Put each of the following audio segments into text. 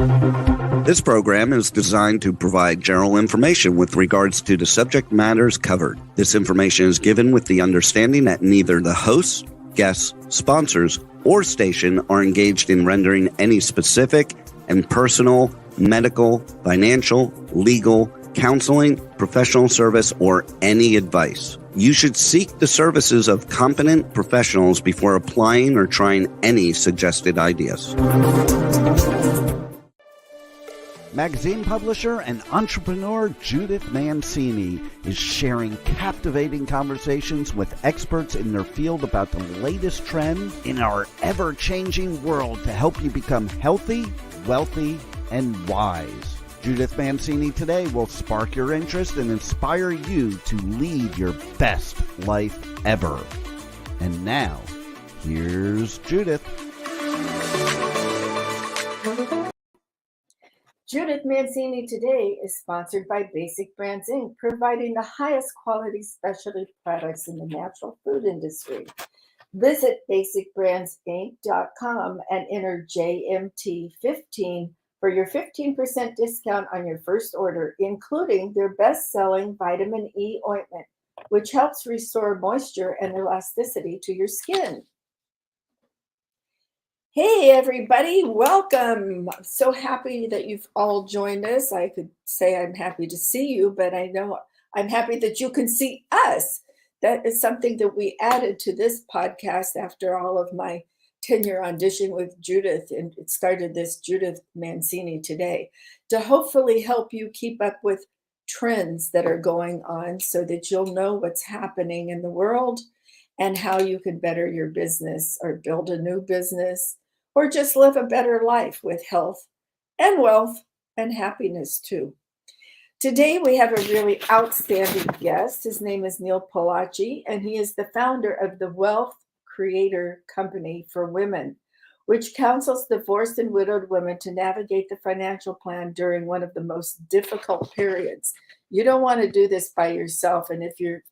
This program is designed to provide general information with regards to the subject matters covered. This information is given with the understanding that neither the hosts, guests, sponsors, or station are engaged in rendering any specific and personal, medical, financial, legal, counseling, professional service, or any advice. You should seek the services of competent professionals before applying or trying any suggested ideas. Magazine publisher and entrepreneur Judith Mancini is sharing captivating conversations with experts in their field about the latest trends in our ever-changing world to help you become healthy, wealthy, and wise. Judith Mancini Today will spark your interest and inspire you to lead your best life ever. And now, here's Judith. Judith Mancini Today is sponsored by Basic Brands, Inc., providing the highest quality specialty products in the natural food industry. Visit basicbrandsinc.com and enter JMT15 for your 15% discount on your first order, including their best-selling vitamin E ointment, which helps restore moisture and elasticity to your skin. Hey, everybody, welcome. I'm so happy that you've all joined us. I could say I'm happy to see you, but I know I'm happy that you can see us. That is something that we added to this podcast after all of my tenure on Dishing with Judith, and it started this Judith Mancini Today to hopefully help you keep up with trends that are going on so that you'll know what's happening in the world and how you can better your business or build a new business or just live a better life with health and wealth and happiness too. Today we have a really outstanding guest. His name is Neil Palache, and he is the founder of the Wealth Creator Company for Women, which counsels divorced and widowed women to navigate the financial plan during one of the most difficult periods. You don't want to do this by yourself, and if you're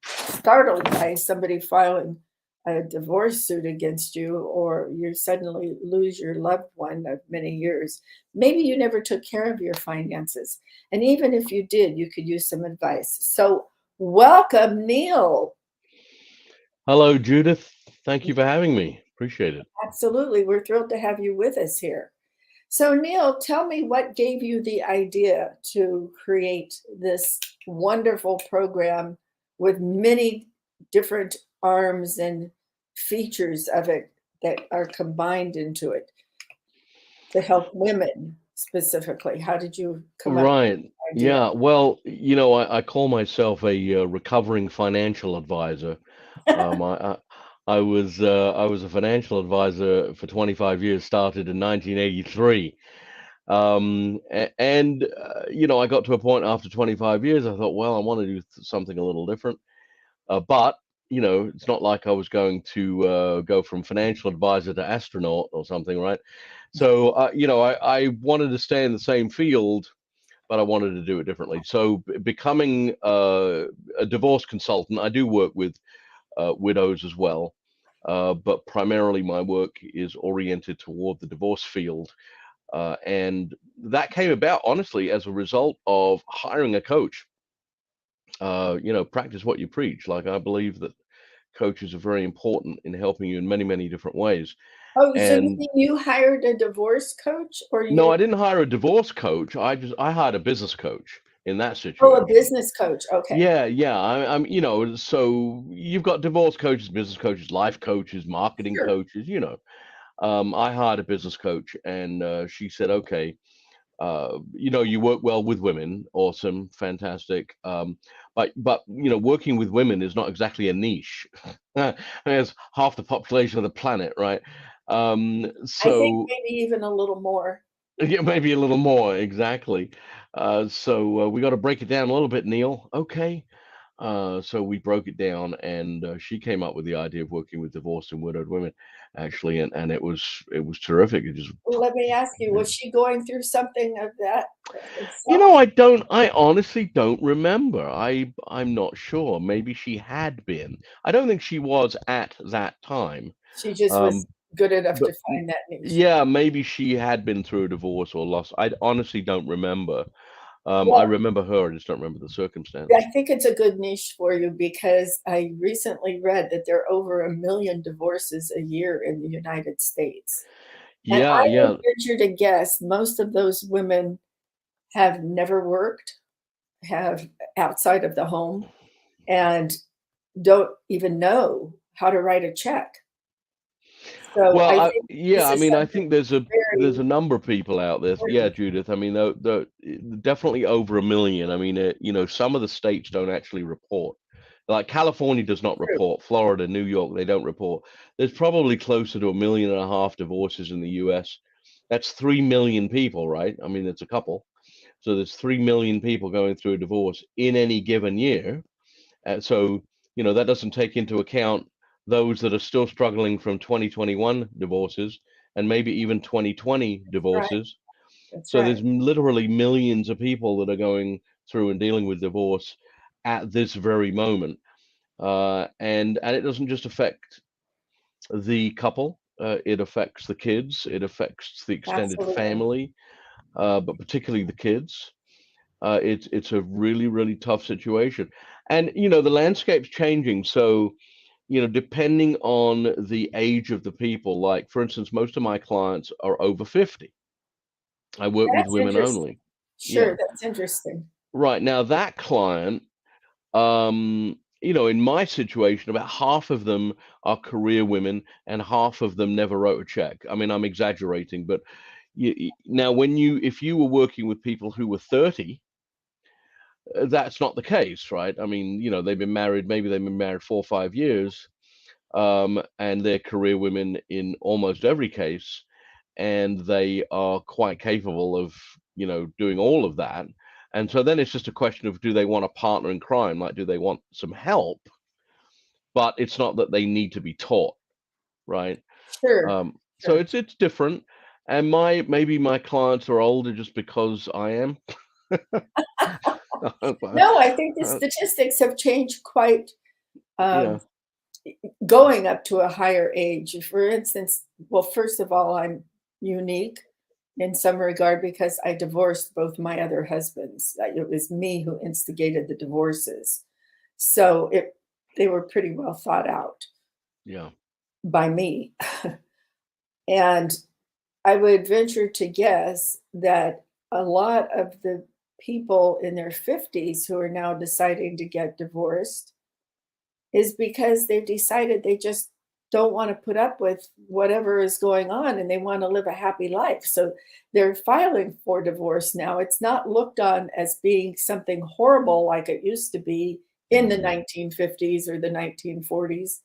startled by somebody filing a divorce suit against you, or you suddenly lose your loved one of many years, maybe you never took care of your finances. And even if you did, you could use some advice. So welcome, Neil. Hello, Judith. Thank you for having me. Appreciate it. Absolutely. We're thrilled to have you with us here. So Neil, tell me what gave you the idea to create this wonderful program with many different arms and features of it that are combined into it to help women specifically. How did you come up with the idea? Yeah. Well, I call myself a recovering financial advisor. I was a financial advisor for 25 years, started in 1983. I got to a point after 25 years, I thought, well, I want to do something a little different. But it's not like I was going to go from financial advisor to astronaut or something, right? So, I wanted to stay in the same field, but I wanted to do it differently. So becoming a divorce consultant, I do work with widows as well. But primarily my work is oriented toward the divorce field. And that came about, honestly, as a result of hiring a coach. Practice what you preach. Like, I believe that coaches are very important in helping you in many, many different ways. Oh, so you mean you hired a divorce coach, or you? No, I didn't hire a divorce coach. I hired a business coach in that situation. Oh, a business coach. Okay. Yeah. I'm so you've got divorce coaches, business coaches, life coaches, marketing Sure. coaches, I hired a business coach, and she said, okay, you work well with women. Awesome. Fantastic. But working with women is not exactly a niche. There's half the population of the planet, right? I think maybe even a little more. Yeah, maybe a little more, exactly. So we got to break it down a little bit, Neil. Okay. So we broke it down, and she came up with the idea of working with divorced and widowed women, actually, and it was terrific. It just, Let me ask you, was she going through something of that itself? I honestly don't remember. I'm not sure. Maybe she had been. I don't think she was at that time. She just was good enough but to find that niche. yeah, maybe she had been through a divorce or lost. I honestly don't remember. I Well, remember her, I just don't remember the circumstance. I think it's a good niche for you because I recently read that there are over 1 million divorces a year in the United States. And Yeah, I would yeah. venture to guess most of those women have never worked, have outside of the home, and don't even know how to write a check. So Well, I think yeah, this I is mean, I something think there's a very number of people out there. Yeah, important. Judith. I mean, definitely over 1 million. I mean, some of the states don't actually report. Like California does not True. report. Florida, New York, they don't report. There's probably closer to 1.5 million divorces in the U.S. That's 3 million people, right? I mean, it's a couple. So there's 3 million people going through a divorce in any given year. So, that doesn't take into account those that are still struggling from 2021 divorces and maybe even 2020 Right. divorces. That's So there's right. literally millions of people that are going through and dealing with divorce at this very moment. And it doesn't just affect the couple, it affects the kids, it affects the extended Absolutely. family, but particularly the kids. It's a really, really tough situation. And the landscape's changing. So, depending on the age of the people, like for instance, most of my clients are over 50. I work with That's women interesting. only. Yeah. Sure, that's interesting. Right. Now that client, in my situation, about half of them are career women and half of them never wrote a check. I mean, I'm exaggerating, but now if you were working with people who were 30, that's not the case, right? I mean, maybe they've been married 4 or 5 years, and they're career women in almost every case, and they are quite capable of, doing all of that. And so then it's just a question of, do they want a partner in crime? Like, do they want some help? But it's not that they need to be taught, right? Sure, So sure. it's different. And maybe my clients are older just because I am. No, I think the statistics have changed quite, Yeah, um, going up to a higher age. For instance, well, first of all, I'm unique in some regard because I divorced both my other husbands. It was me who instigated the divorces. So they were pretty well thought out yeah, by me. And I would venture to guess that a lot of the people in their 50s who are now deciding to get divorced is because they've decided they just don't want to put up with whatever is going on and they want to live a happy life. So they're filing for divorce now. It's not looked on as being something horrible like it used to be in the hmm 1950s or the 1940s.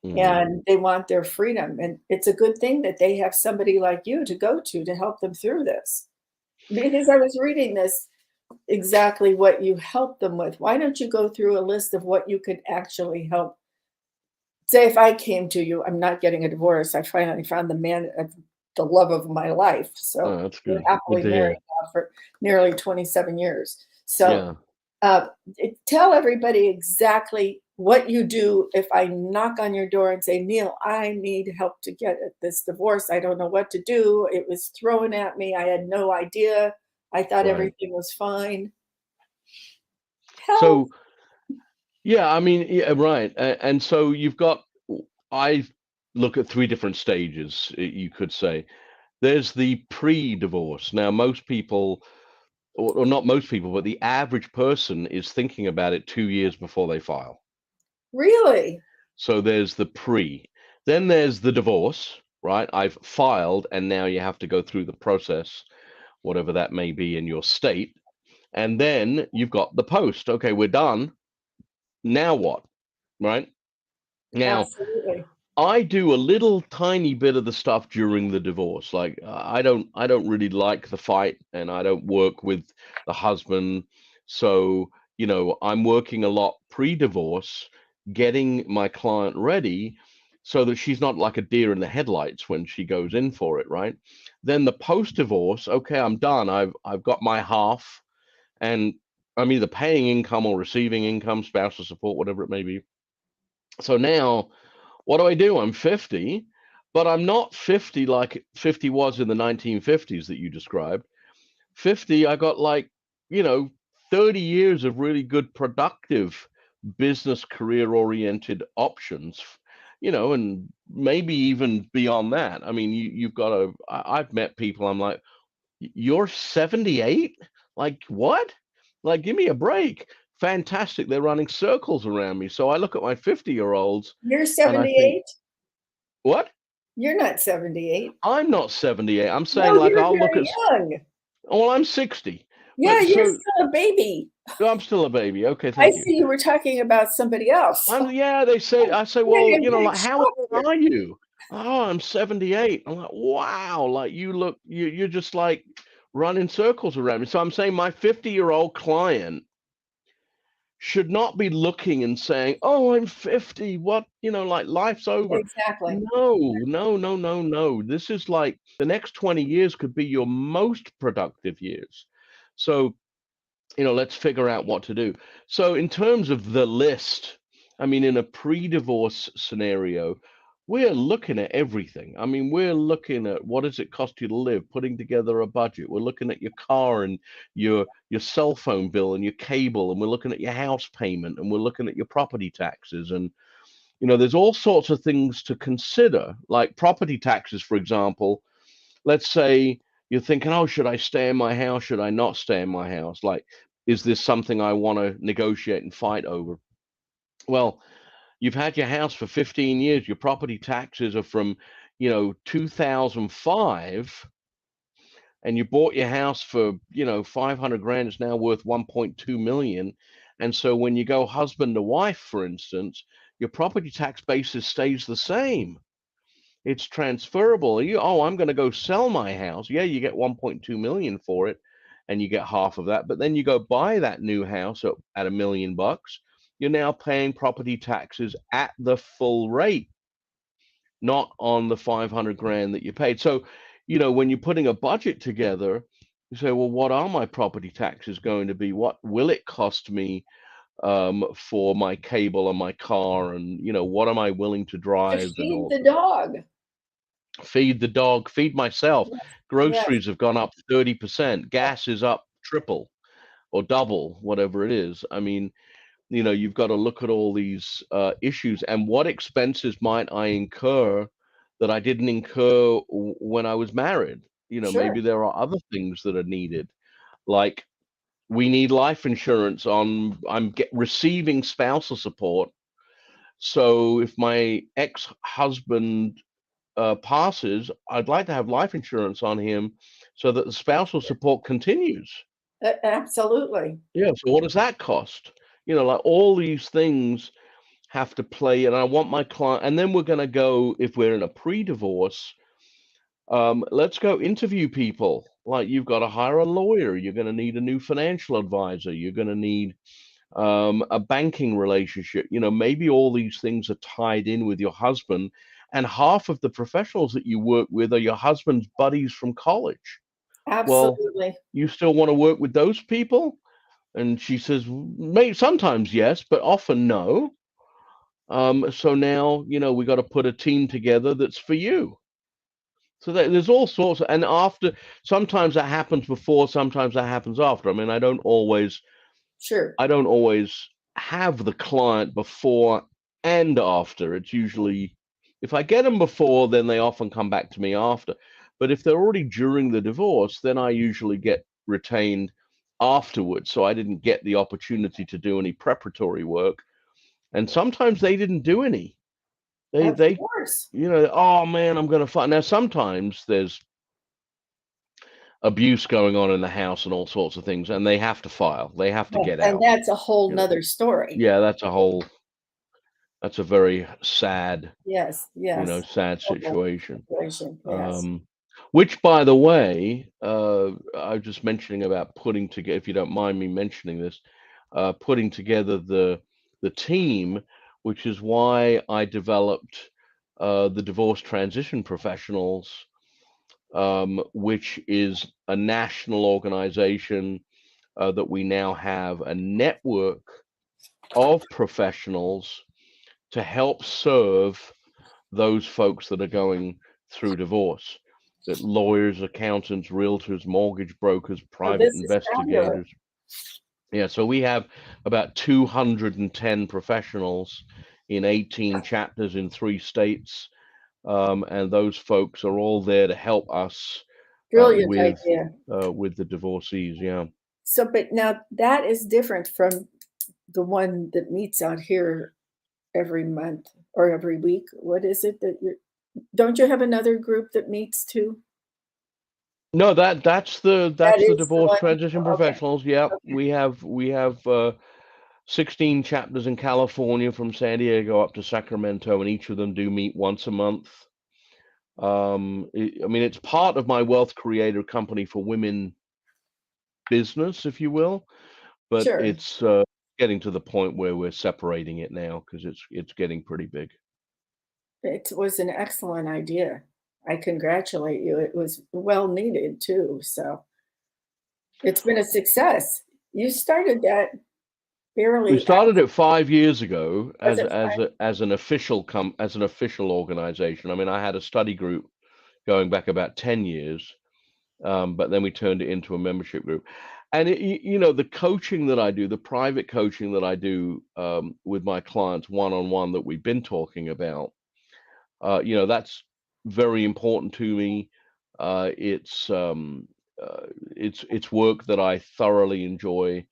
hmm And they want their freedom. And it's a good thing that they have somebody like you to go to help them through this. Because I was reading this exactly what you help them with. Why don't you go through a list of what you could actually help? Say, if I came to you, I'm not getting a divorce. I finally found the man of the love of my life. Oh, So that's we're good. Good happily to married hear. now for nearly 27 years. So Yeah. uh, tell everybody exactly what you do if I knock on your door and say, Neil, I need help to get at this divorce. I don't know what to do. It was thrown at me. I had no idea. I thought Right. everything was fine. Help. So, yeah, I mean, yeah, right. And so I look at three different stages, you could say. There's the pre-divorce. Now, most people, or not most people, but the average person is thinking about it 2 years before they file. Really? So there's the pre. Then there's the divorce, right? I've filed, and now you have to go through the process, whatever that may be in your state. And then you've got the post. Okay, we're done. Now what? Right? Now, Absolutely. I do a little tiny bit of the stuff during the divorce. Like I don't really like the fight, and I don't work with the husband. So, I'm working a lot pre-divorce, getting my client ready so that she's not like a deer in the headlights when she goes in for it, right? Then the post-divorce, okay, I'm done. I've got my half, and I'm either paying income or receiving income, spousal support, whatever it may be. So now what do I do? I'm 50. but I'm not 50 like 50 was in the 1950s that you described. 50, I got like, 30 years of really good productive business career oriented options, and maybe even beyond that. I mean, you've got I've met people, I'm like, you're 78? Like what? Like, give me a break. Fantastic. They're running circles around me. So I look at my 50-year-olds You're and I think, 78? what? You're not 78. I'm not 78. I'm saying No, like you're I'll look very at, young. well, I'm 60. Yeah, But you're so still a baby. I'm still a baby. Okay, I thank you. see you were talking about somebody else. Yeah, I say, well, I'm getting like, how shocked old here. are you? Oh, I'm 78. I'm like, wow, like you're just like running circles around me. So I'm saying my 50-year-old client should not be looking and saying, oh, I'm 50. What, like life's over. Exactly. No, no, no, no, no. This is like the next 20 years could be your most productive years. So let's figure out what to do. So, in terms of the list, I mean, in a pre-divorce scenario, we're looking at everything. I mean, we're looking at what does it cost you to live, putting together a budget. We're looking at your car and your cell phone bill and your cable, and we're looking at your house payment, and we're looking at your property taxes. And there's all sorts of things to consider, like property taxes, for example. Let's say you're thinking, oh, should I stay in my house? Should I not stay in my house? Like, is this something I want to negotiate and fight over? Well, you've had your house for 15 years. Your property taxes are from, 2005, and you bought your house for, 500 grand. It's now worth 1.2 million. And so when you go husband to wife, for instance, your property tax basis stays the same. It's transferable. I'm going to go sell my house. Yeah, you get 1.2 million for it, and you get half of that. But then you go buy that new house at $1 million. You're now paying property taxes at the full rate, not on the 500 grand that you paid. So, when you're putting a budget together, you say, well, what are my property taxes going to be? What will it cost me for my cable and my car? And, what am I willing to To drive and feed all? the dog. Feed the dog, feed myself. Yes. Yes. Groceries have gone up 30%. Gas is up triple or double, whatever it is. I mean, you've got to look at all these issues and what expenses might I incur that I didn't incur when I was married. Sure. Maybe there are other things that are needed, like we need life insurance on. Receiving spousal support. So if my ex-husband passes, I'd like to have life insurance on him so that the spousal support continues. Absolutely. Yeah. So what does that cost? Like all these things have to play, and I want my client. And then we're going to go, if we're in a pre-divorce, let's go interview people. Like you've got to hire a lawyer. You're going to need a new financial advisor. You're going to need a banking relationship. Maybe all these things are tied in with your husband, and half of the professionals that you work with are your husband's buddies from college. Well, Absolutely. you still want to work with those people? And she says, maybe sometimes yes, but often no. So now, we got to put a team together that's for you. So there's all sorts of, and after, sometimes that happens before, sometimes that happens after. I mean, Sure. I don't always have the client before and after. It's usually, if I get them before, then they often come back to me after. But if they're already during the divorce, then I usually get retained afterwards. So I didn't get the opportunity to do any preparatory work. And sometimes they didn't do any. Of They, course. oh man, I'm going to fight. Now, sometimes there's abuse going on in the house and all sorts of things, and they have to file. They have to Yes. get And out. that's a whole nother story. Yeah, that's a very sad, Yes. Yes. sad Awful situation. situation. Yes. Which, by the way, I was just mentioning about putting together, if you don't mind me mentioning this, putting together the team, which is why I developed the Divorce Transition Professionals, which is a national organization that we now have a network of professionals to help serve those folks that are going through divorce, that lawyers, accountants, realtors, mortgage brokers, Oh, private this is fabulous. investigators. Yeah, so we have about 210 professionals in 18 chapters in 3 states, and those folks are all there to help us Brilliant idea. with the divorcees. Yeah. So, but now that is different from the one that meets out here every month or every week. What is it that don't you have another group that meets too? No, that's That the is the divorce one. transition Okay. professionals. Yeah, Okay. we have 16 chapters in California from San Diego up to Sacramento, and each of them do meet once a month. I mean, it's part of my wealth creator company for women business, if you will, but Sure. it's getting to the point where we're separating it now because it's getting pretty big. It was an excellent idea. I congratulate you. It was well needed too. So it's been a success. You started that We barely started it 5 years ago was as it as an as an official organization. I mean, I had a study group going back about 10 years, but then we turned it into a membership group. And you know, the coaching that I do, the private coaching that I do with my clients one-on-one that we've been talking about, you know, that's very important to me. Uh, it's um, it's work that I thoroughly enjoy,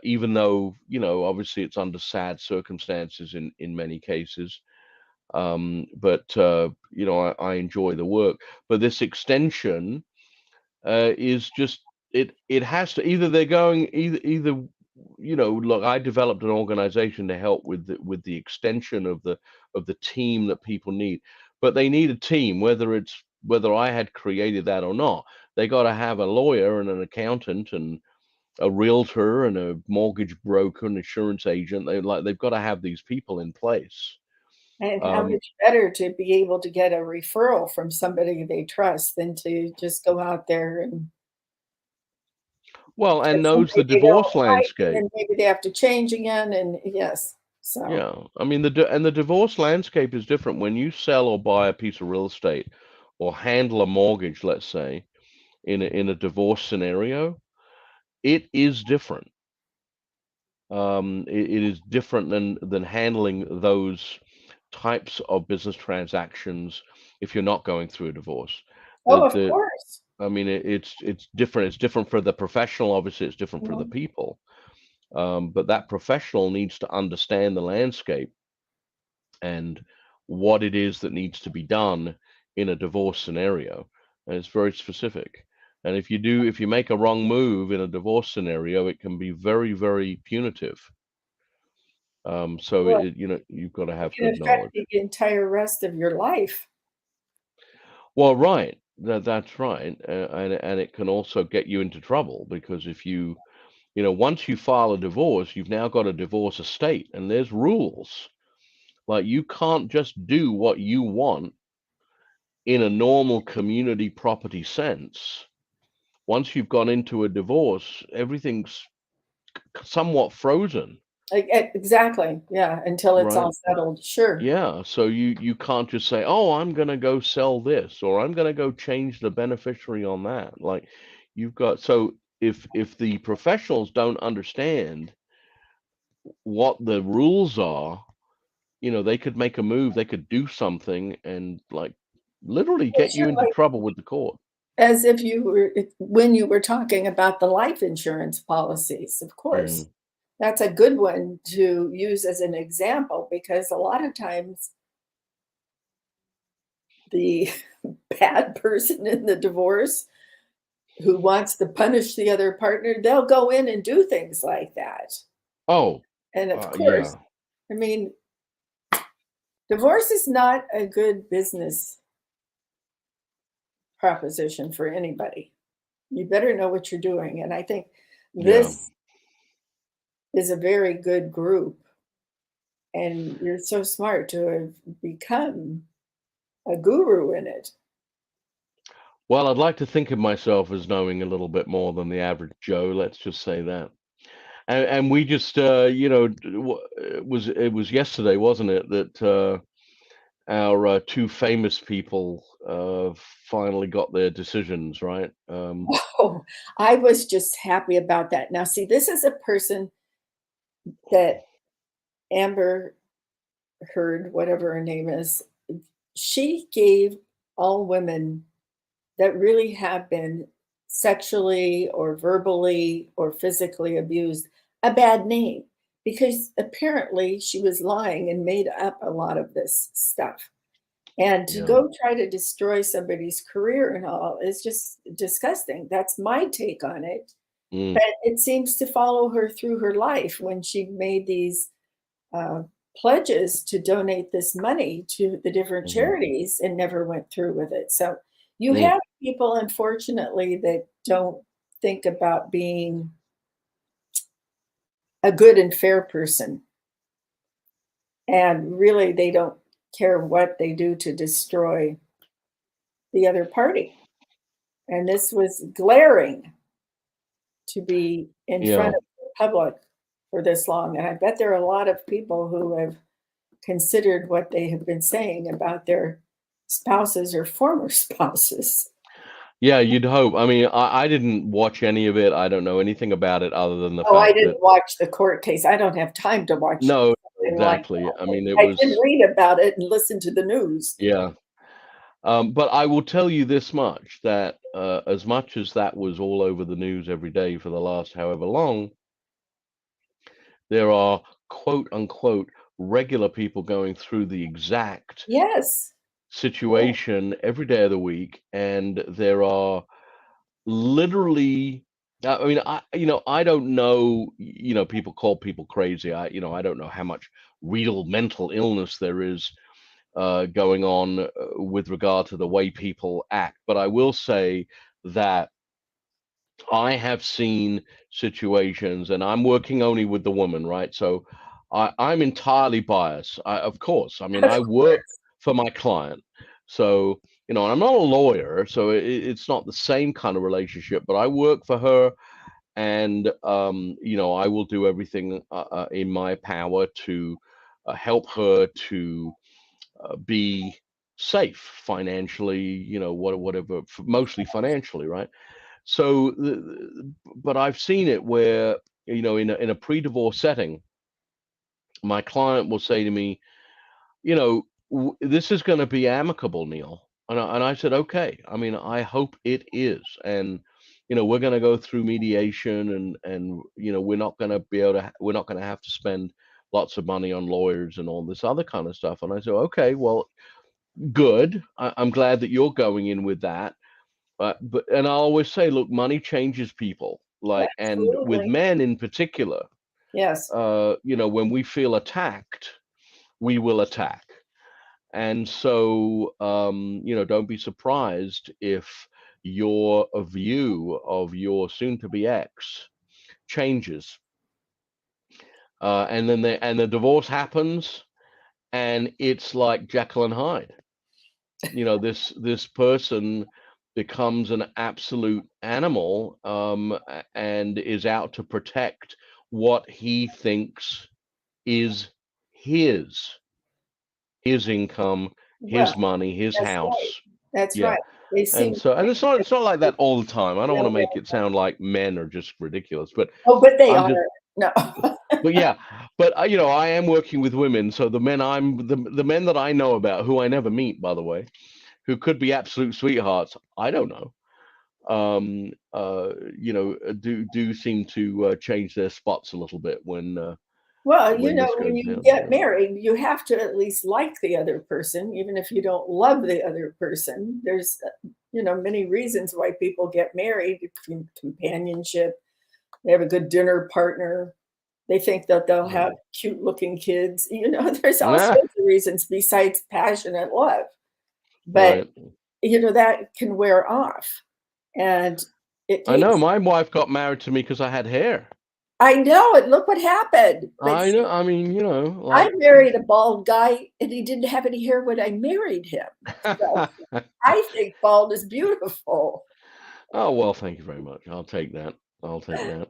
even though, you know, obviously it's under sad circumstances in many cases. But you know, I enjoy the work. But this extension is just it has to either they're going either you know, look, I developed an organization to help with the extension of the team that people need, but they need a team, whether I had created that or not. They got to have a lawyer and an accountant and a realtor and a mortgage broker and insurance agent. They've got to have these people in place. and how um much better to be able to get a referral from somebody they trust than to just go out there and well, and get knows somebody the they don't divorce like, and landscape. then maybe they have to change again. And yes, so Yeah, I mean and the divorce landscape is different when you sell or buy a piece of real estate or handle a mortgage, let's say, in a divorce scenario. It is different. It is different than handling those types of business transactions if you're not going through a divorce. oh, of The course. I mean, it's different. It's different for the professional. Obviously, it's different for the Mhm. people. But that professional needs to understand the landscape and what it is that needs to be done in a divorce scenario. And it's very specific. And if you make a wrong move in a divorce scenario, it can be very, very punitive. So Well, you know, you've got to it have can good affect knowledge. the entire rest of your life. Well, right, that's right, and it can also get you into trouble because if you know, once you file a divorce, you've now got a divorce estate, and there's rules. Like you can't just do what you want in a normal community property sense. Once you've gone into a divorce, everything's somewhat frozen, Exactly. Yeah, until it's all right? settled. Sure. Yeah, so you can't just say, "Oh, I'm gonna go sell this," or "I'm gonna go change the beneficiary on that." Like you've got so if the professionals don't understand what the rules are, you know, they could make a move, they could do something and like literally Well, get you sure, into like trouble with the court. as if you were when you were talking about the life insurance policies, of course. Hmm. That's a good one to use as an example because a lot of times the bad person in the divorce who wants to punish the other partner, they'll go in and do things like that. Oh, And of course, yeah. I mean, divorce is not a good business proposition for anybody. You better know what you're doing. And I think Yeah. this is a very good group. And you're so smart to have become a guru in it. Well, I'd like to think of myself as knowing a little bit more than the average Joe. Let's just say that. And we just, you know, it was yesterday, wasn't it, that our two famous people finally got their decisions, right? Oh, I was just happy about that. Now, see, this is a person that Amber Heard, whatever her name is, she gave all women that really have been sexually or verbally or physically abused a bad name because apparently she was lying and made up a lot of this stuff. And to Yeah. go try to destroy somebody's career and all is just disgusting. That's my take on it. Mm, But it seems to follow her through her life when she made these uh, pledges to donate this money to the different mhm, charities and never went through with it. So you mm. have people, unfortunately, that don't think about being a good and fair person. And really, they don't care what they do to destroy the other party. And this was glaring to be in Yeah. front of the public for this long. And I bet there are a lot of people who have considered what they have been saying about their spouses or former spouses. Yeah, you'd hope. I mean, I didn't watch any of it. I don't know anything about it other than the Oh, I fact that didn't watch the court case. I don't have time to watch no, something like exactly. I that. mean, it I did was, read about it and listen to the news. yeah. But I will tell you this much, that as much as that was all over the news every day for the last however long, there are quote unquote regular people going through the exact Yes. Yeah. situation every day of the week, and there are literally, I mean, I don't know, people call people crazy. I don't know how much real mental illness there is going on with regard to the way people act. But I will say that I have seen situations, and I'm working only with the woman, right? So I'm entirely biased. Of course, I mean, Of I work course. for my client, so and I'm not a lawyer, so it's not the same kind of relationship. But I work for her, and I will do everything in my power to help her to be safe financially, whatever, mostly financially, right? So, but I've seen it where, in a pre-divorce setting, my client will say to me, this is going to be amicable, Neil. And I said, okay. I mean, I hope it is. And, we're going to go through mediation, and, we're not going to have to spend lots of money on lawyers and all this other kind of stuff. And I said, okay, well, good. I'm glad that you're going in with that. And I always say, look, money changes people. Like, and with Absolutely. men in particular, Yes. when we feel attacked, we will attack. And so, don't be surprised if your view of your soon-to-be ex changes. And then the divorce happens, and it's like Jekyll and Hyde. This person becomes an absolute animal, and is out to protect what he thinks is his income, Well, his money, his that's right. house. That's Yeah. right. They And seem so, and it's not like that all the time. I don't want to no, make it sound like men are just ridiculous, but oh, but they I'm are. just No. but yeah, but I am working with women, so the men that I know about, who I never meet, by the way, who could be absolute sweethearts, I don't know. Do seem to change their spots a little bit Well, when this when goes you down. get married, you have to at least like the other person, even if you don't love the other person. There's, many reasons why people get married: companionship, they have a good dinner partner, they think that they'll Right. have cute looking kids. There's all Ah, sorts of reasons besides passionate love. But, right. that can wear off. And it I know takes, my wife got married to me because I had hair. I know it, look what happened. But I know. I mean, I like. married a bald guy and he didn't have any hair when I married him. So I think bald is beautiful. Oh, well, thank you very much. I'll take that. I'll take that.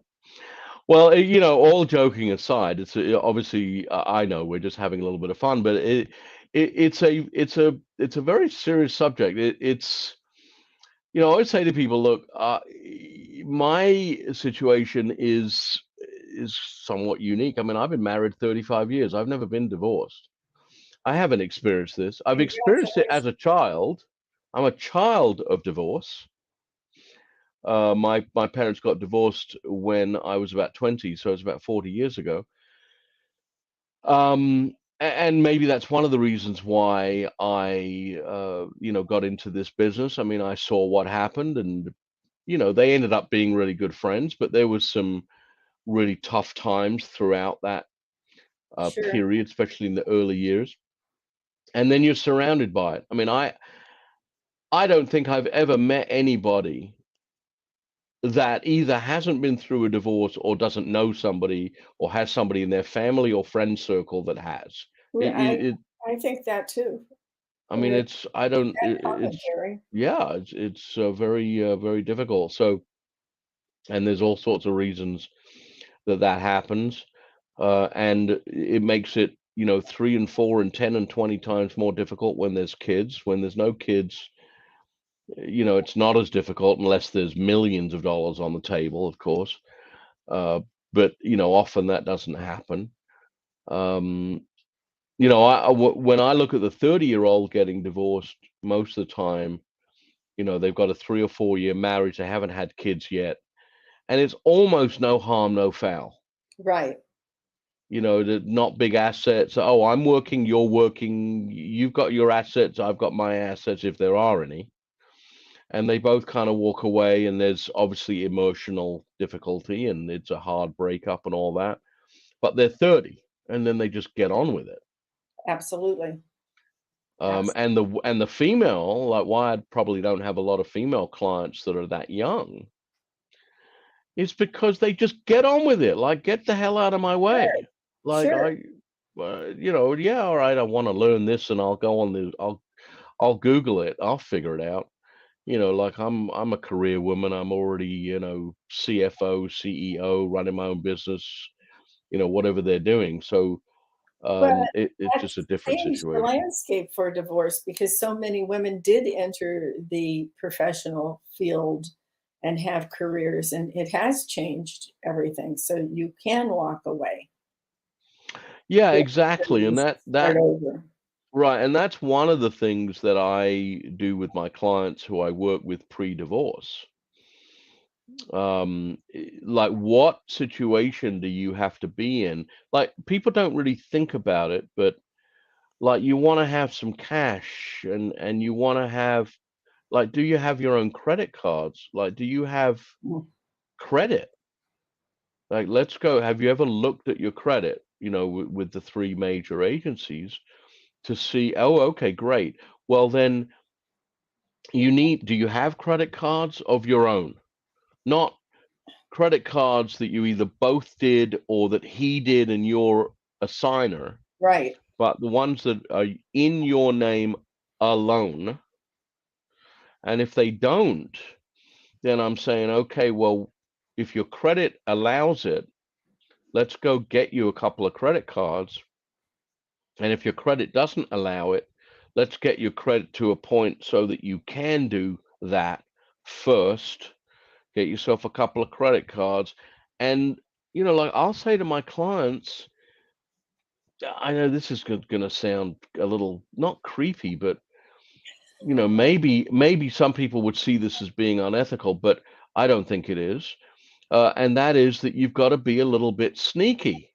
Well, all joking aside, it's obviously, I know we're just having a little bit of fun, but it's a very serious subject. It's I always say to people, look, my situation is somewhat unique. I mean, I've been married 35 years. I've never been divorced. I haven't experienced this. I've experienced it as a child. I'm a child of divorce. My parents got divorced when I was about 20, so it's about 40 years ago. And maybe that's one of the reasons why I got into this business. I mean, I saw what happened, and they ended up being really good friends, but there was some really tough times throughout that Sure. period, especially in the early years. And then you're surrounded by it. I mean, I don't think I've ever met anybody that either hasn't been through a divorce or doesn't know somebody or has somebody in their family or friend circle that has. I think that too. I mean, You're it's I don't that it, common, it's Gary. yeah, it's very difficult. So, and there's all sorts of reasons that happens, and it makes it 3 and 4 and 10 and 20 times more difficult when there's kids. When there's no kids, it's not as difficult unless there's millions of dollars on the table, of course. But often that doesn't happen. Um, when I look at the 30-year-old getting divorced, most of the time, they've got a 3 or 4 year marriage. They haven't had kids yet, and it's almost no harm, no foul. Right. Not big assets. Oh, I'm working, you're working. You've got your assets, I've got my assets, if there are any. And they both kind of walk away, and there's obviously emotional difficulty, and it's a hard breakup and all that. But they're 30, and then they just get on with it. Absolutely. And the female, like why I probably don't have a lot of female clients that are that young, is because they just get on with it. Like, get the hell out of my way. Like Sure. yeah, all right, I want to learn this, and I'll go on the, I'll Google it, I'll figure it out. Like I'm a career woman. I'm already, CFO, CEO, running my own business, whatever they're doing. So But it's that just a different changed the situation. landscape for divorce because so many women did enter the professional field and have careers, and it has changed everything. So you can walk away. Yeah, Yeah, exactly. And start that over. right, and that's one of the things that I do with my clients who I work with pre-divorce. Like, what situation do you have to be in? Like, people don't really think about it, but like, you want to have some cash, and you want to have, like, do you have your own credit cards? Like, do you have Mm. credit? Like, let's go. Have you ever looked at your credit, with the three major agencies to see, oh, okay, great. Well, then do you have credit cards of your own? Not credit cards that you either both did or that he did and you're a signer, Right. but the ones that are in your name alone. And if they don't, then I'm saying, okay, well, if your credit allows it, let's go get you a couple of credit cards. And if your credit doesn't allow it, let's get your credit to a point so that you can do that first. Get yourself a couple of credit cards. And, like I'll say to my clients, I know this is going to sound a little not creepy, but maybe some people would see this as being unethical, but I don't think it is. And that is that you've got to be a little bit sneaky.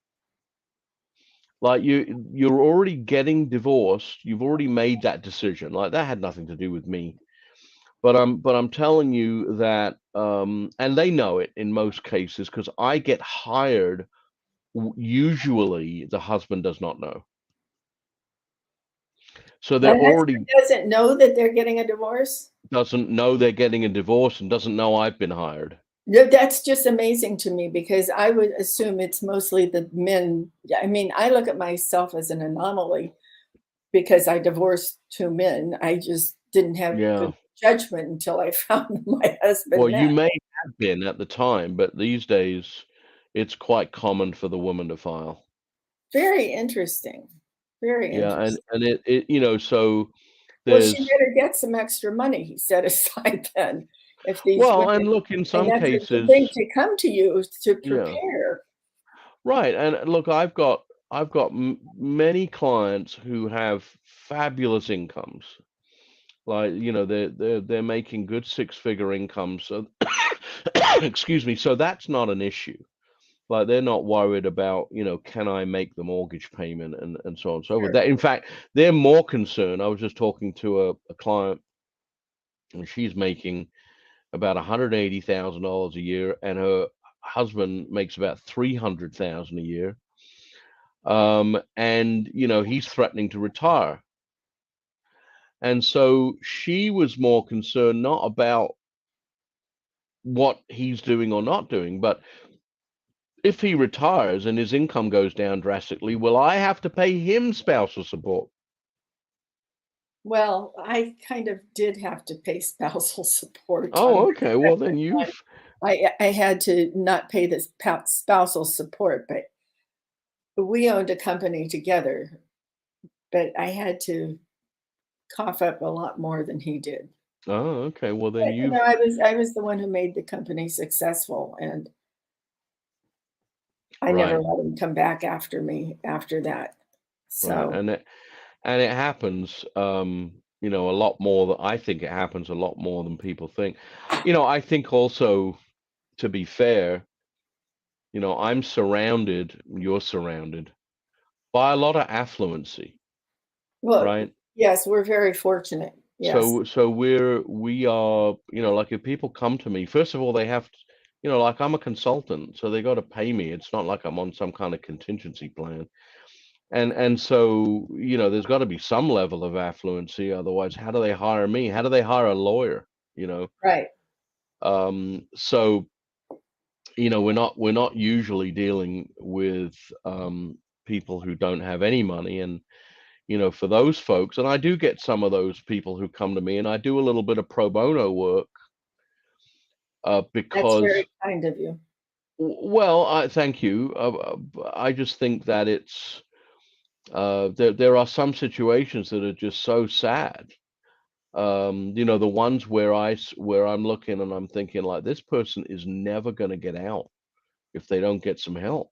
Like, you're already getting divorced. You've already made that decision. Like, that had nothing to do with me. But I'm telling you that, and they know it in most cases because I get hired. Usually, the husband does not know. So The they're already husband doesn't know that they're getting a divorce? doesn't know they're getting a divorce and doesn't know I've been hired. No, that's just amazing to me because I would assume it's mostly the men. Yeah, I mean, I look at myself as an anomaly because I divorced two men. I just didn't have Yeah. good judgment until I found my husband Well, you now. may have been at the time, but these days it's quite common for the woman to file. Very interesting. Very Yeah, interesting. and so Well, she there's better get some extra money he set aside then, if these well, women, and look, in and some that's a good thing cases, to come to you to yeah, prepare. right. And look, I've got many clients who have fabulous incomes. Like, they're making good six-figure incomes. So excuse me, so that's not an issue. Like, they're not worried about, can I make the mortgage payment and so on and so forth. Sure. That, in fact, they're more concerned. I was just talking to a client, and she's making about $180,000 a year, and her husband makes about 300,000 a year. And he's threatening to retire. And so she was more concerned not about what he's doing or not doing, but if he retires and his income goes down drastically, will I have to pay him spousal support? Well, I kind of did have to pay spousal support on Oh, okay. Well, then you've I had to not pay this spousal support, but we owned a company together, but I had to cough up a lot more than he did. oh, okay. Well, then But, you've I was the one who made the company successful, and I never right, let him come back after me after that. right. So, And it happens, a lot more than I think it happens a lot more than people think. I think also, to be fair, you're surrounded by a lot of affluency, well, right? yes, we're very fortunate. Yes, So we are, like, if people come to me, first of all, they have to, like, I'm a consultant, so they got to pay me. It's not like I'm on some kind of contingency plan. And so, there's got to be some level of affluency. Otherwise, how do they hire me? How do they hire a lawyer? You know? right. So, we're not usually dealing with people who don't have any money. And for those folks, and I do get some of those people who come to me, and I do a little bit of pro bono work, That's because, very kind of you. well, I thank you. I just think that there are some situations that are just so sad. The ones where I'm looking and I'm thinking, like, this person is never going to get out if they don't get some help.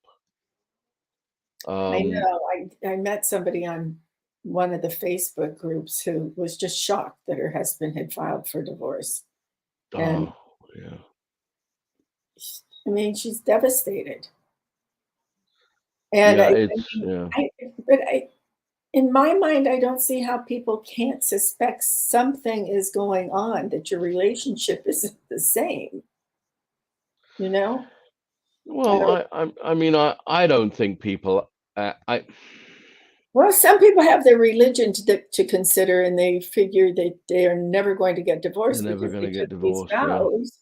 I Um, know. I met somebody on one of the Facebook groups who was just shocked that her husband had filed for divorce. And oh, yeah. I mean, she's devastated. And Yeah, I it's mean, yeah. in my mind, I don't see how people can't suspect something is going on, that your relationship isn't the same, you know? I Well, don't, I mean, I don't think people. I well, some people have their religion to consider, and they figure that they are never going to get They're divorced never because going they to took get these divorced. Yeah. vows,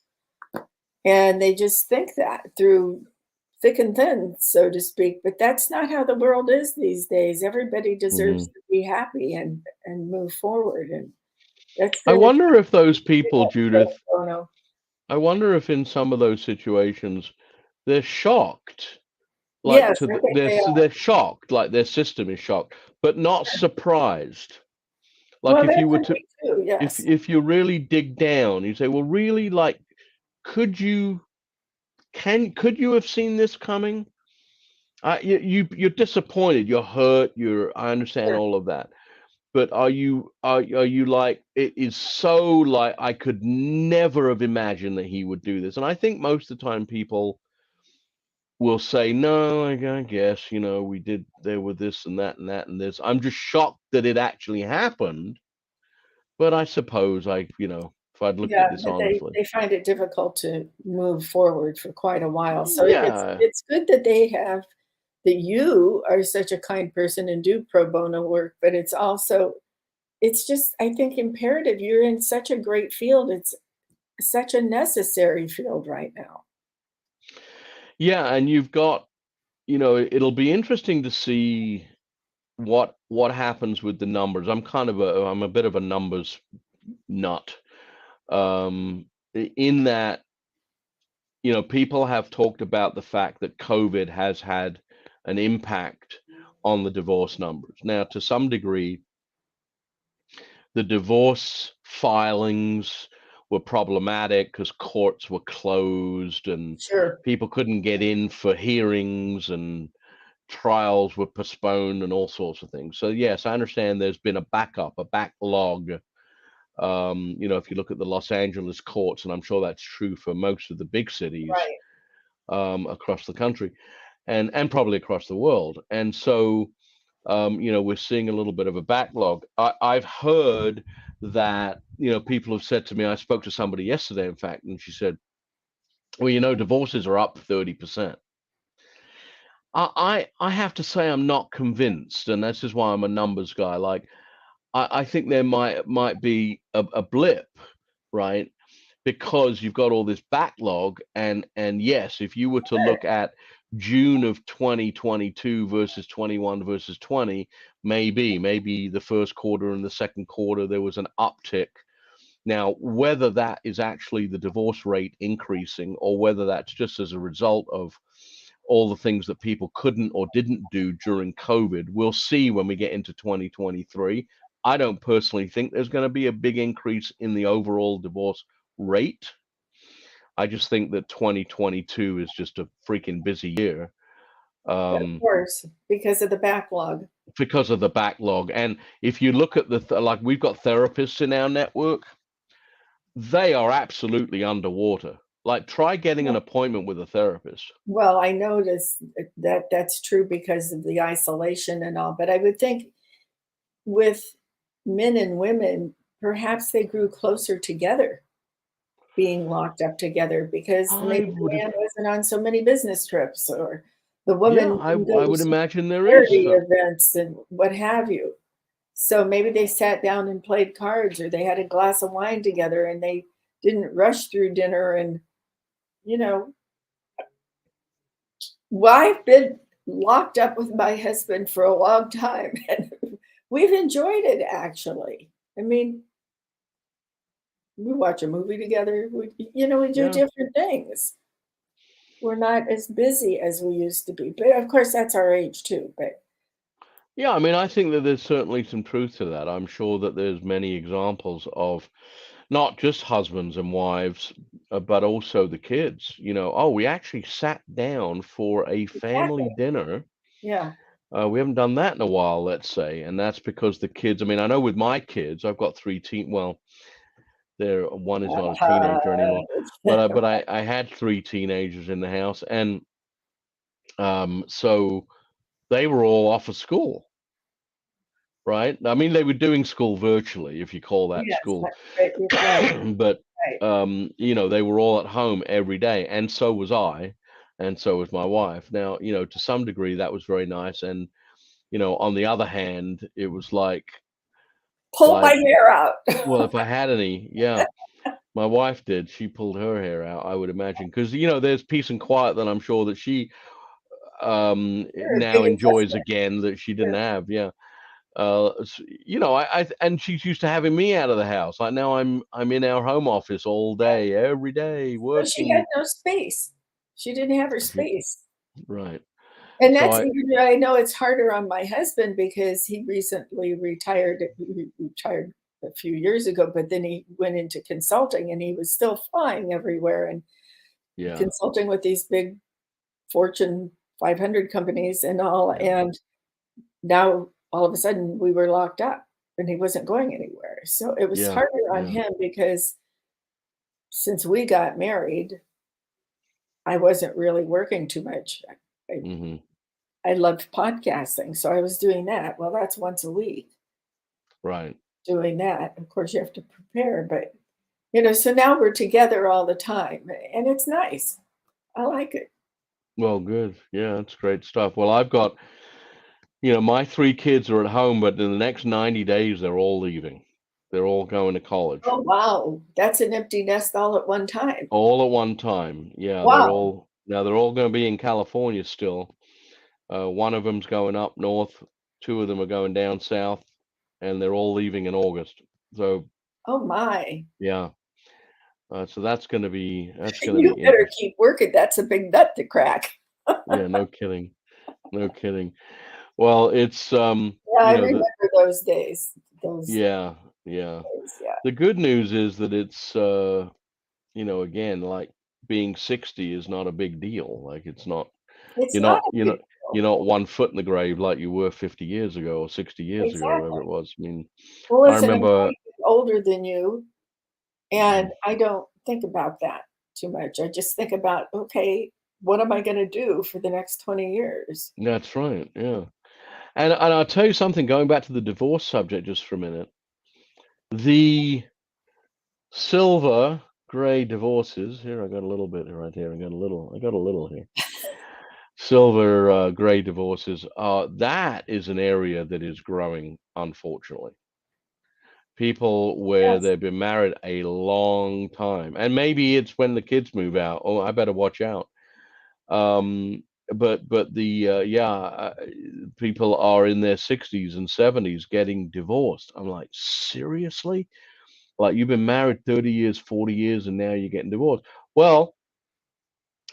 and they just think that through thick and thin, so to speak. But that's not how the world is these days. Everybody deserves Hmm. to be happy and move forward, and that's I really wonder if those pretty people, much pro Judith. bono. I wonder if in some of those situations they're shocked, like, Yes, I think they are. they're shocked, like their system is shocked, but not surprised. Like, Well, if that you were could to be too, yes. if you really dig down, you say, well, really, like, could you could you have seen this coming? You're disappointed, you're hurt, I understand Sure. all of that. But are you like, it is so, like, I could never have imagined that he would do this. And I think most of the time people will say, no, I guess, we did, there were this and that and that and this. I'm just shocked that it actually happened. But I suppose if I'd looked Yeah, at this but they honestly. they find it difficult to move forward for quite a while. So it's Yeah. it's good that you are such a kind person and do pro bono work, but it's just, I think, imperative. You're in such a great field. It's such a necessary field right now. Yeah, and you've got, it'll be interesting to see what happens with the numbers. I'm a bit of a numbers nut. In that, people have talked about the fact that COVID has had an impact on the divorce numbers. Now, to some degree, the divorce filings were problematic because courts were closed and Sure. people couldn't get in for hearings and trials were postponed and all sorts of things. So yes, I understand there's been a backlog. If you look at the Los Angeles courts, and I'm sure that's true for most of the big cities Right. across the country and probably across the world. And so, we're seeing a little bit of a backlog. I've heard that, people have said to me, I spoke to somebody yesterday, in fact, and she said, well, divorces are up 30%. I have to say I'm not convinced, and that's just why I'm a numbers guy. Like I think there might be a blip, right? Because you've got all this backlog, and yes, if you were to look at June of 2022 versus 21 versus 20, maybe the first quarter and the second quarter there was an uptick. Now, whether that is actually the divorce rate increasing or whether that's just as a result of all the things that people couldn't or didn't do during COVID, we'll see when we get into 2023. I don't personally think there's going to be a big increase in the overall divorce rate. I just think that 2022 is just a freaking busy year. Of course, because of the backlog. Because of the backlog. And if you look at like we've got therapists in our network, they are absolutely underwater. Like try getting an appointment with a therapist. Well, I noticed that that's true because of the isolation and all, but I would think with men and women, perhaps they grew closer together, being locked up together because maybe the man wasn't on so many business trips, or the woman I go to would imagine there is charity events and what have you. So maybe they sat down and played cards, or they had a glass of wine together and they didn't rush through dinner. And, well, I've been locked up with my husband for a long time and we've enjoyed it, actually. I mean, we watch a movie together. We do different things. We're not as busy as we used to be. But of course, that's our age too. But yeah, I mean, I think that there's certainly some truth to that. I'm sure that there's many examples of not just husbands and wives, but also the kids. We actually sat down for a family exactly. dinner. Yeah. We haven't done that in a while, let's say, and that's because the kids. I mean, I know with my kids, I've got three well, one is not a teenager anymore, but I had three teenagers in the house, and so they were all off of school. Right. I mean, they were doing school virtually, if you call that Yes, school. right. But, Right. they were all at home every day, and so was I, and so was my wife. Now, to some degree, that was very nice. And, on the other hand, it was like, Pull my hair out. well, if I had any, yeah, my wife did. She pulled her hair out, I would imagine, because, there's peace and quiet that I'm sure that she You're a now big enjoys adjustment. again that she didn't Sure. have. Yeah. And she's used to having me out of the house. Like now I'm in our home office all day, every day, So she had working. no space. She didn't have her space. Right. And So that's, I know it's harder on my husband because he recently retired. He retired a few years ago, but then he went into consulting and he was still flying everywhere and yeah, consulting with these big Fortune 500 companies and all. yeah, And now all of a sudden we were locked up and he wasn't going anywhere. So it was yeah, harder on yeah. him because since we got married, I wasn't really working too much. I, hmm I loved podcasting, so I was doing that. Well, that's once a week Right. doing that. Of course, you have to prepare, but so now we're together all the time, and it's nice. I like it. Well, good. Yeah, that's great stuff. Well, I've got, my three kids are at home, but in the next 90 days, they're all leaving. They're all going to college. Oh, wow, that's an empty nest all at one time. All at one time. Yeah, Wow. they're all going to be in California still. One of them's going up north, two of them are going down south, and they're all leaving in August. So Oh my. yeah, so that's going to be You better interesting. keep working. That's a big nut to crack. Yeah, no kidding, no kidding. Well, it's Yeah, I you know remember those days. Those yeah. days, yeah. The good news is that it's again, like being 60 is not a big deal. Like it's not It's you're not not a you're big not deal. you're not 1 foot in the grave like you were 50 years ago or 60 years ago, whatever Exactly. it was. I mean, Well, I listen, I'm remember 20 years older than you, and Mhm. I don't think about that too much. I just think about, okay, what am I going to do for the next 20 years? That's right, yeah. And I'll tell you something, going back to the divorce subject just for a minute. The silver gray divorces, here I got a little bit right here. I got a little here. Silver gray divorces, that is an area that is growing, unfortunately. People where Yes. they've been married a long time, and maybe it's when the kids move out. Oh, I better watch out. But the people are in their 60s and 70s getting divorced. I'm like, seriously? Like you've been married 30 years, 40 years, and now you're getting divorced. Well,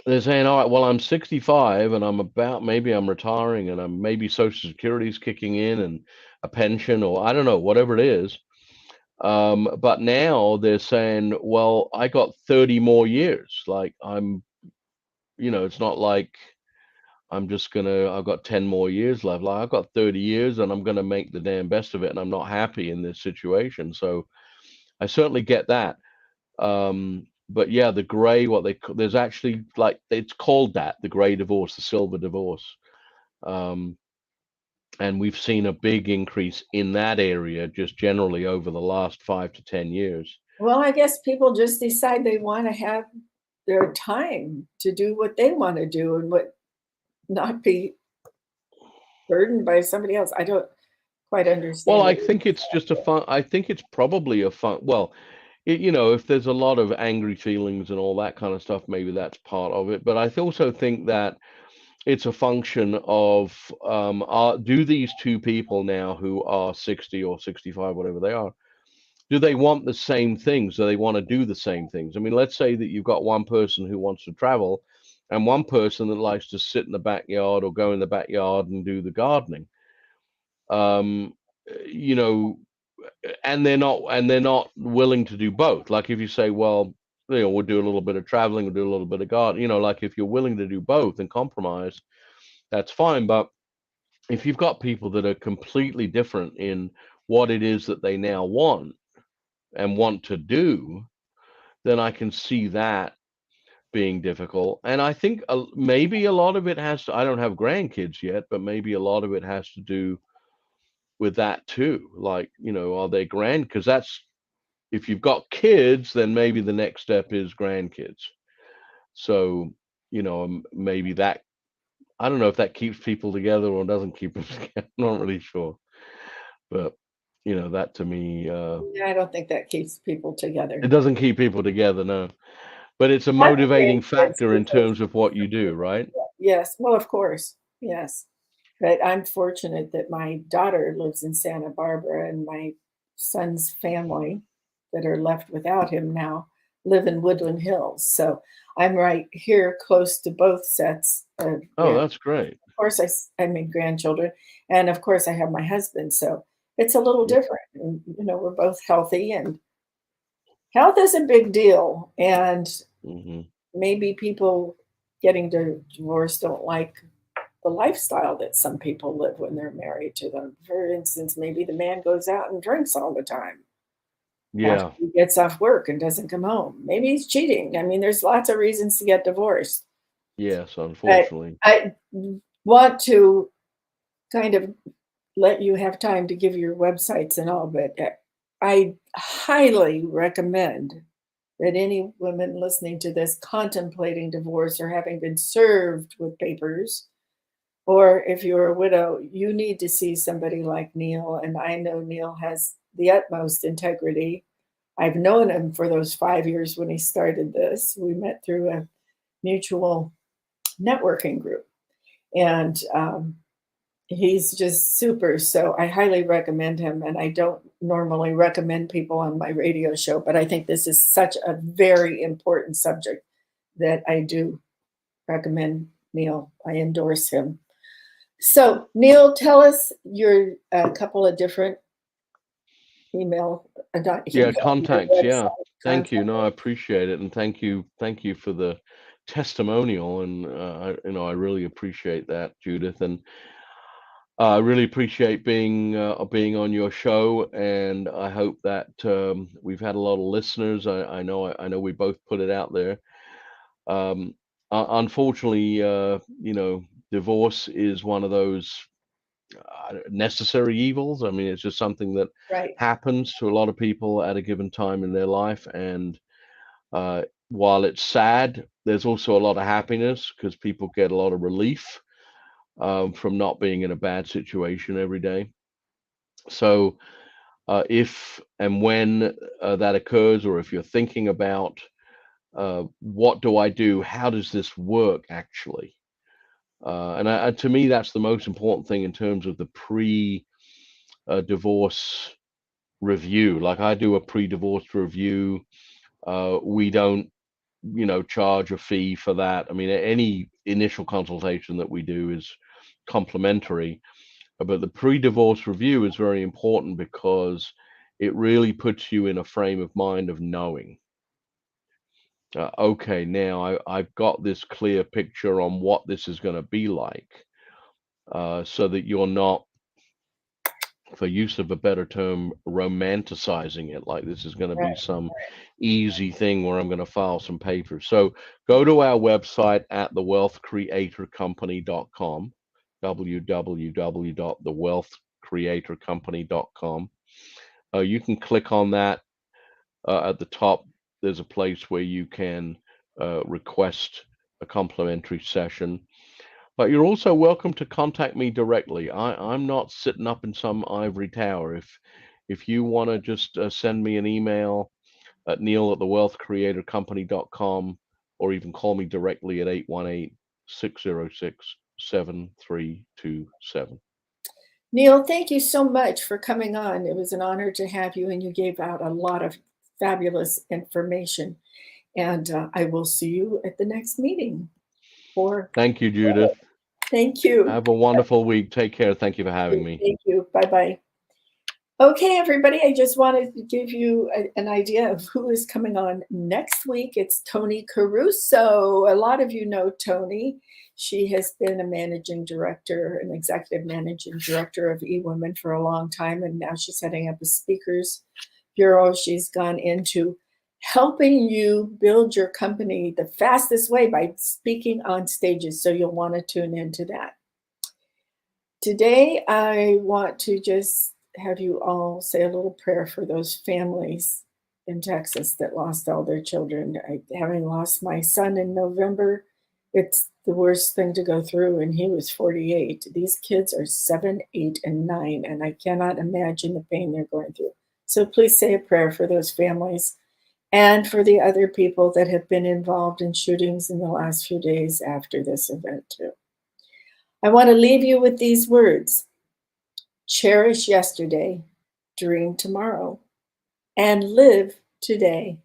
they're saying, all right, well, I'm 65 and maybe I'm retiring and maybe Social Security's kicking in and a pension or I don't know, whatever it is. But now they're saying, well, I got 30 more years. Like it's not like I've got 10 more years left. Like I've got 30 years and I'm gonna make the damn best of it. And I'm not happy in this situation. So I certainly get that. But yeah, the gray, there's actually like it's called that, the gray divorce, the silver divorce. Um, and we've seen a big increase in that area just generally over the last 5 to 10 years. Well, I guess people just decide they want to have their time to do what they want to do and what not be burdened by somebody else. I don't quite Well, understand I it. think it's just a fun. I think it's probably a fun. Well, if there's a lot of angry feelings and all that kind of stuff, maybe that's part of it. But I also think that it's a function of do these two people now who are 60 or 65, whatever they are, do they want the same things? Do they want to do the same things? I mean, let's say that you've got one person who wants to travel and one person that likes to sit in the backyard or go in the backyard and do the gardening. Um, you know, and they're not willing to do both. Like if you say, well, we'll do a little bit of traveling, we'll do a little bit of gardening, like if you're willing to do both and compromise, that's fine. But if you've got people that are completely different in what it is that they now want and want to do, then I can see that being difficult. And I think maybe a lot of it I don't have grandkids yet, but maybe a lot of it has to do with that too. Like, are they because if you've got kids, then maybe the next step is grandkids. So, maybe that, I don't know if that keeps people together or doesn't keep them together. I'm not really sure. But, that to me, I don't think that keeps people it together. doesn't keep people together, no. But it's a Having motivating grandkids factor in because terms of what you do, right? yes, well, of course, yes. But I'm fortunate that my daughter lives in Santa Barbara and my son's family that are left without him now live in Woodland Hills. So I'm right here close to both sets of Oh, that's great. of course I mean grandchildren, and of course I have my husband. So it's a little Yeah. different. And, we're both healthy and health is a big deal. And Hmm. maybe people getting divorced don't like the lifestyle that some people live when they're married to them. For instance, maybe the man goes out and drinks all the time after Yeah. he gets off work and doesn't come home. Maybe he's cheating. I mean, there's lots of reasons to get divorced. Yes, But unfortunately. I want to kind of let you have time to give your websites and all, but I highly recommend that any women listening to this contemplating divorce or having been served with papers, or if you're a widow, you need to see somebody like Neil. And I know Neil has the utmost integrity. I've known him for those 5 years when he started this. We met through a mutual networking group. And he's just super. So I highly recommend him. And I don't normally recommend people on my radio show, but I think this is such a very important subject that I do recommend Neil. I endorse him. So, Neil, tell us your couple of different email, not Yeah, email, your contacts. Yeah. website Thank you. No, I contact. appreciate it. And thank you for the testimonial. And, I really appreciate that, Judith. And I really appreciate being on your show. And I hope that we've had a lot of listeners. I know we both put it out there. Unfortunately, divorce is one of those necessary evils. I mean, it's just something that Right. happens to a lot of people at a given time in their life. And while it's sad, there's also a lot of happiness because people get a lot of relief from not being in a bad situation every day. So if and when that occurs, or if you're thinking about what do I do, how does this work actually? And to me, that's the most important thing in terms of the pre-divorce review. Like I do a pre-divorce review. We don't, charge a fee for that. I mean, any initial consultation that we do is complimentary, but the pre-divorce review is very important because it really puts you in a frame of mind of knowing. Okay, now I've got this clear picture on what this is going to be like, so that you're not, for use of a better term, romanticizing it like this is going to be Right. some easy thing where I'm going to file some papers. So go to our website at thewealthcreatorcompany.com, www.thewealthcreatorcompany.com. You can click on that. At the top, there's a place where you can request a complimentary session. But you're also welcome to contact me directly. I'm not sitting up in some ivory tower. If you want to just send me an email at neil@thewealthcreatorcompany.com, or even call me directly at 818-606-7327. Neil, thank you so much for coming on. It was an honor to have you, and you gave out a lot of fabulous information. And I will see you at the next meeting. Thank you, Judith. Thank you. Have a wonderful week. Take care. Thank you for having me. Thank you. Bye-bye. Okay, everybody, I just wanted to give you an idea of who is coming on next week. It's Tony Caruso. A lot of you know Tony. She has been a managing director, an executive managing director of eWomen for a long time, and now she's heading up a speakers bureau. She's gone into helping you build your company the fastest way by speaking on stages, so you'll want to tune into that. Today, I want to just have you all say a little prayer for those families in Texas that lost all their children. Having lost my son in November, it's the worst thing to go through, and he was 48. These kids are 7, 8, and 9, and I cannot imagine the pain they're going through. So please say a prayer for those families and for the other people that have been involved in shootings in the last few days after this event too. I want to leave you with these words. Cherish yesterday, dream tomorrow, and live today.